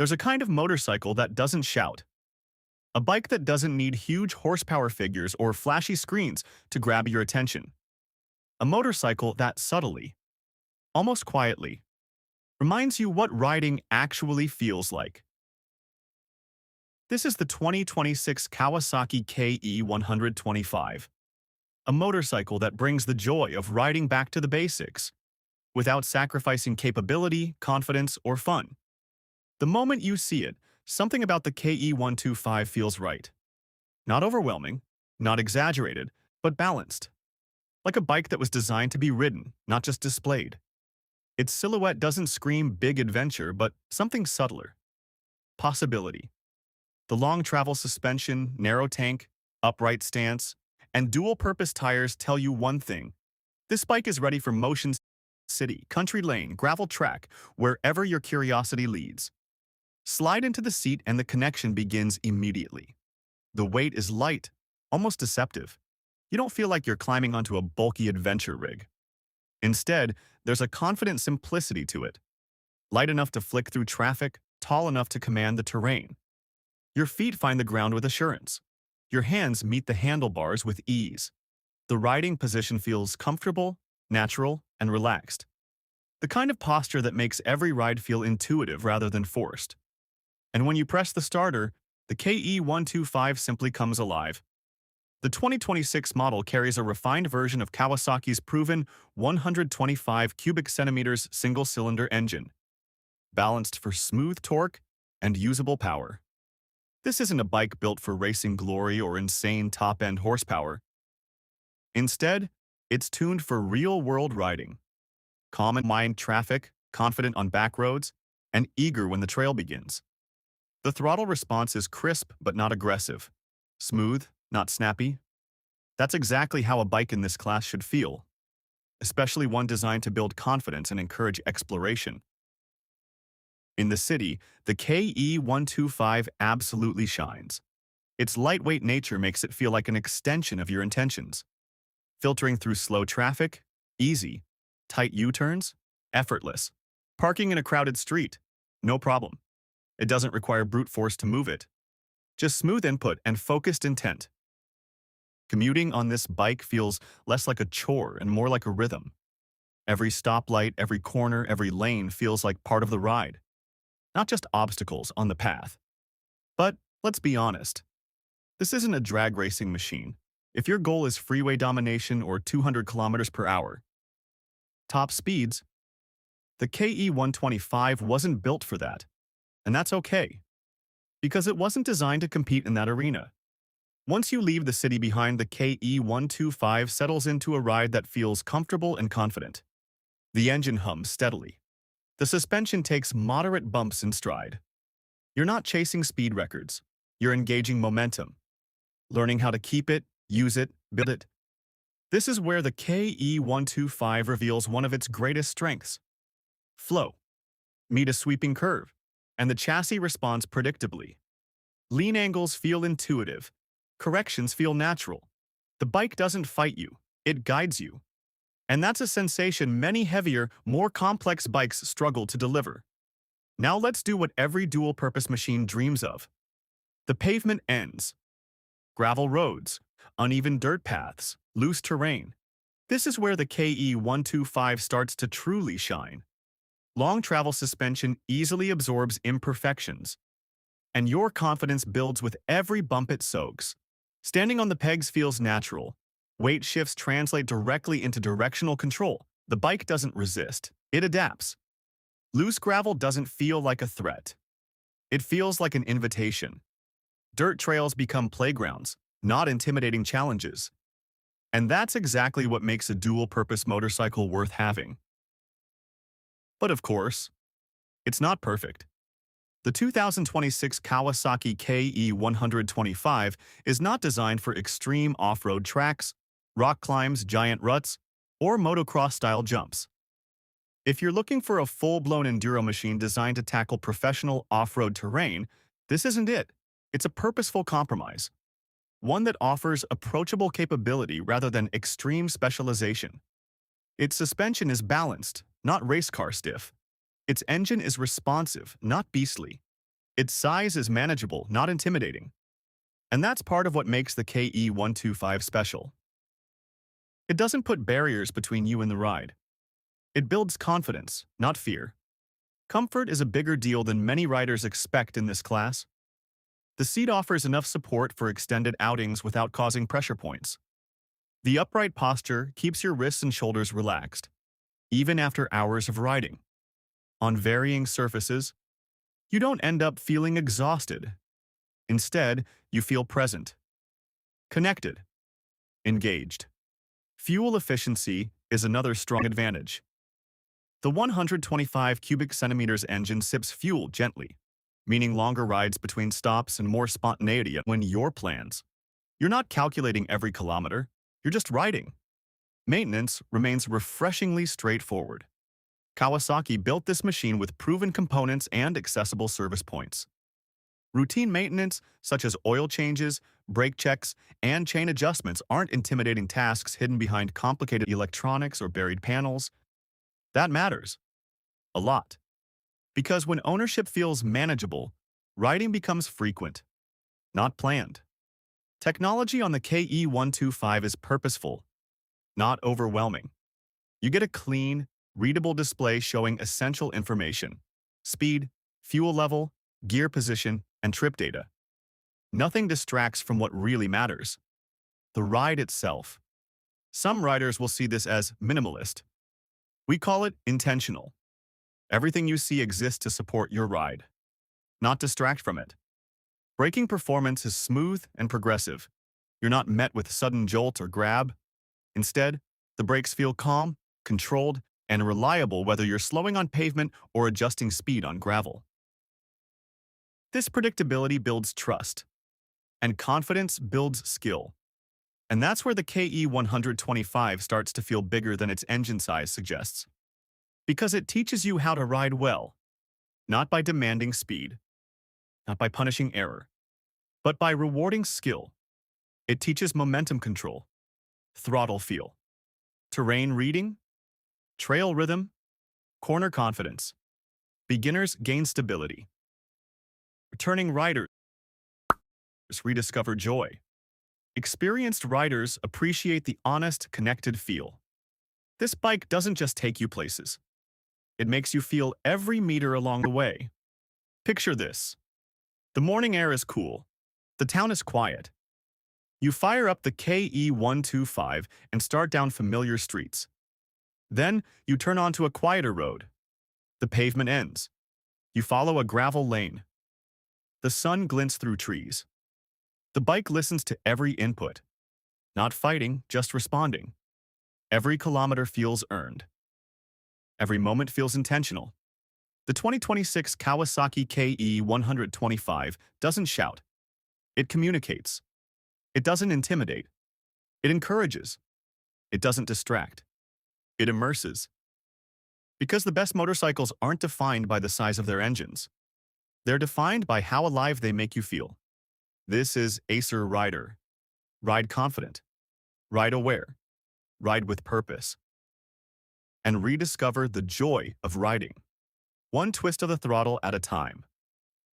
There's a kind of motorcycle that doesn't shout. A bike that doesn't need huge horsepower figures or flashy screens to grab your attention. A motorcycle that subtly, almost quietly, reminds you what riding actually feels like. This is the 2026 Kawasaki KE 125, a motorcycle that brings the joy of riding back to the basics, without sacrificing capability, confidence, or fun. The moment you see it, something about the KE 125 feels right. Not overwhelming, not exaggerated, but balanced. Like a bike that was designed to be ridden, not just displayed. Its silhouette doesn't scream big adventure, but something subtler. Possibility. The long travel suspension, narrow tank, upright stance, and dual-purpose tires tell you one thing. This bike is ready for motion, city, country lane, gravel track, wherever your curiosity leads. Slide into the seat and the connection begins immediately. The weight is light, almost deceptive. You don't feel like you're climbing onto a bulky adventure rig. Instead, there's a confident simplicity to it. Light enough to flick through traffic, tall enough to command the terrain. Your feet find the ground with assurance. Your hands meet the handlebars with ease. The riding position feels comfortable, natural, and relaxed. The kind of posture that makes every ride feel intuitive rather than forced. And when you press the starter, the KE 125 simply comes alive. The 2026 model carries a refined version of Kawasaki's proven 125 cubic centimeters single-cylinder engine, balanced for smooth torque and usable power. This isn't a bike built for racing glory or insane top-end horsepower. Instead, it's tuned for real-world riding. Calm in mind traffic, confident on back roads, and eager when the trail begins. The throttle response is crisp but not aggressive. Smooth, not snappy. That's exactly how a bike in this class should feel, especially one designed to build confidence and encourage exploration. In the city, the KE 125 absolutely shines. Its lightweight nature makes it feel like an extension of your intentions. Filtering through slow traffic, easy. Tight U-turns, effortless. Parking in a crowded street, no problem. It doesn't require brute force to move it. Just smooth input and focused intent. Commuting on this bike feels less like a chore and more like a rhythm. Every stoplight, every corner, every lane feels like part of the ride. Not just obstacles on the path. But let's be honest. This isn't a drag racing machine. If your goal is freeway domination or 200 kilometers per hour, top speeds, the KE 125 wasn't built for that. And that's okay, because it wasn't designed to compete in that arena. Once you leave the city behind, the KE 125 settles into a ride that feels comfortable and confident. The engine hums steadily. The suspension takes moderate bumps in stride. You're not chasing speed records. You're engaging momentum, learning how to keep it, use it, build it. This is where the KE 125 reveals one of its greatest strengths. Flow. Meet a sweeping curve, and the chassis responds predictably. Lean angles feel intuitive. Corrections feel natural. The bike doesn't fight you, it guides you. And that's a sensation many heavier, more complex bikes struggle to deliver. Now let's do what every dual-purpose machine dreams of. The pavement ends. Gravel roads, uneven dirt paths, loose terrain. This is where the KE 125 starts to truly shine. Long travel suspension easily absorbs imperfections, and your confidence builds with every bump it soaks. Standing on the pegs feels natural. Weight shifts translate directly into directional control. The bike doesn't resist, it adapts. Loose gravel doesn't feel like a threat. It feels like an invitation. Dirt trails become playgrounds, not intimidating challenges. And that's exactly what makes a dual-purpose motorcycle worth having. But of course, it's not perfect. The 2026 Kawasaki KE 125 is not designed for extreme off-road tracks, rock climbs, giant ruts, or motocross-style jumps. If you're looking for a full-blown enduro machine designed to tackle professional off-road terrain, this isn't it. It's a purposeful compromise. One that offers approachable capability rather than extreme specialization. Its suspension is balanced, not race car stiff. Its engine is responsive, not beastly. Its size is manageable, not intimidating. And that's part of what makes the KE125 special. It doesn't put barriers between you and the ride. It builds confidence, not fear. Comfort is a bigger deal than many riders expect in this class. The seat offers enough support for extended outings without causing pressure points. The upright posture keeps your wrists and shoulders relaxed, even after hours of riding. On varying surfaces, you don't end up feeling exhausted. Instead, you feel present, connected, engaged. Fuel efficiency is another strong advantage. The 125 cubic centimeters engine sips fuel gently, meaning longer rides between stops and more spontaneity when your plans. You're not calculating every kilometer, you're just riding. Maintenance remains refreshingly straightforward. Kawasaki built this machine with proven components and accessible service points. Routine maintenance, such as oil changes, brake checks, and chain adjustments, aren't intimidating tasks hidden behind complicated electronics or buried panels. That matters a lot. Because when ownership feels manageable, riding becomes frequent, not planned. Technology on the KE125 is purposeful, not overwhelming. You get a clean, readable display showing essential information: speed, fuel level, gear position, and trip data. Nothing distracts from what really matters: the ride itself. Some riders will see this as minimalist. We call it intentional. Everything you see exists to support your ride, not distract from it. Braking performance is smooth and progressive. You're not met with sudden jolt or grab. Instead, the brakes feel calm, controlled, and reliable whether you're slowing on pavement or adjusting speed on gravel. This predictability builds trust, and confidence builds skill. And that's where the KE125 starts to feel bigger than its engine size suggests. Because it teaches you how to ride well, not by demanding speed, not by punishing error, but by rewarding skill. It teaches momentum control, throttle feel, terrain reading, trail rhythm, corner confidence. Beginners gain stability. Returning riders rediscover joy. Experienced riders appreciate the honest, connected feel. This bike doesn't just take you places. It makes you feel every meter along the way. Picture this. The morning air is cool. The town is quiet. You fire up the KE125 and start down familiar streets. Then, you turn onto a quieter road. The pavement ends. You follow a gravel lane. The sun glints through trees. The bike listens to every input. Not fighting, just responding. Every kilometer feels earned. Every moment feels intentional. The 2026 Kawasaki KE125 doesn't shout. It communicates. It doesn't intimidate. It encourages. It doesn't distract. It immerses. Because the best motorcycles aren't defined by the size of their engines. They're defined by how alive they make you feel. This is Acer Rider. Ride confident. Ride aware. Ride with purpose. And rediscover the joy of riding. One twist of the throttle at a time.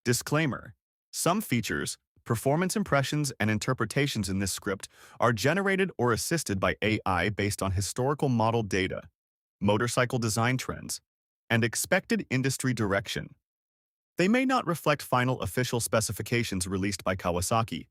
Disclaimer: some features, performance impressions, and interpretations in this script are generated or assisted by AI based on historical model data, motorcycle design trends, and expected industry direction. They may not reflect final official specifications released by Kawasaki.